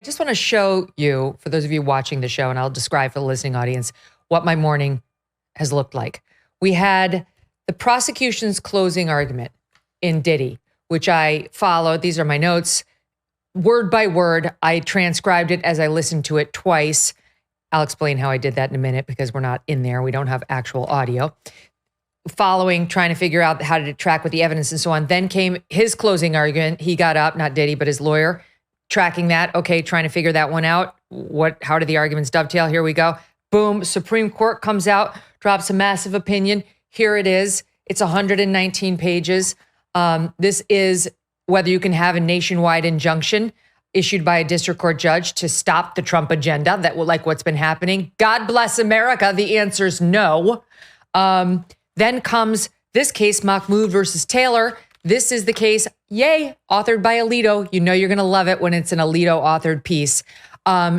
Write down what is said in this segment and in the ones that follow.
I just want to show you, for those of you watching the show, and I'll describe for the listening audience, what my morning has looked like. We had the prosecution's closing argument in Diddy, which I followed. These are my notes. Word by word, I transcribed it as I listened to it twice. I'll explain how I did that in a minute because we're not in there. We don't have actual audio. Following, trying to figure out how to track with the evidence and so on. Then came his closing argument. He got up, not Diddy, but his lawyer, tracking that. Okay, trying to figure that one out. How do the arguments dovetail? Here we go. Boom, Supreme Court comes out, drops a massive opinion. Here it is. It's 119 pages. This is whether you can have a nationwide injunction issued by a district court judge to stop the Trump agenda, that will, like what's been happening. God bless America. The answer is no. Then comes this case, Mahmoud versus Taylor. This is the case, yay, authored by Alito. You know you're going to love it when it's an Alito authored piece,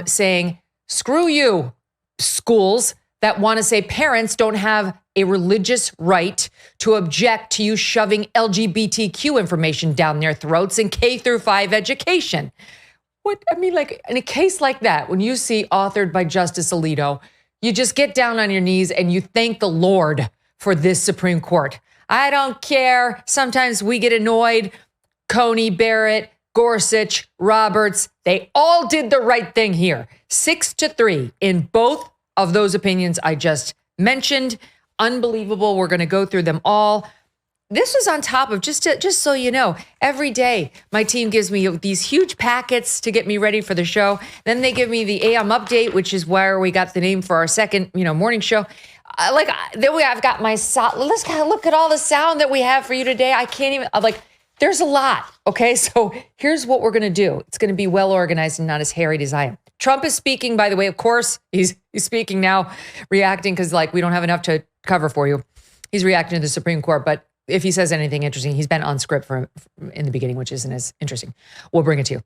saying, screw you, schools that want to say parents don't have a religious right to object to you shoving LGBTQ information down their throats in K through 5 education. Like in a case like that, when you see authored by Justice Alito, you just get down on your knees and you thank the Lord for this Supreme Court. I don't care. Sometimes we get annoyed. Coney, Barrett, Gorsuch, Roberts, they all did the right thing here. 6-3 in both of those opinions I just mentioned. Unbelievable. We're going to go through them all. This was on top of, just so you know, every day my team gives me these huge packets to get me ready for the show. Then they give me the AM update, which is where we got the name for our second, morning show. I've got my sound. Let's look at all the sound that we have for you today. I can't even, there's a lot. Okay. So here's what we're going to do. It's going to be well organized and not as harried as I am. Trump is speaking, by the way, of course, he's speaking now, reacting because we don't have enough to cover for you. He's reacting to the Supreme Court, but if he says anything interesting, he's been on script in the beginning, which isn't as interesting. We'll bring it to you.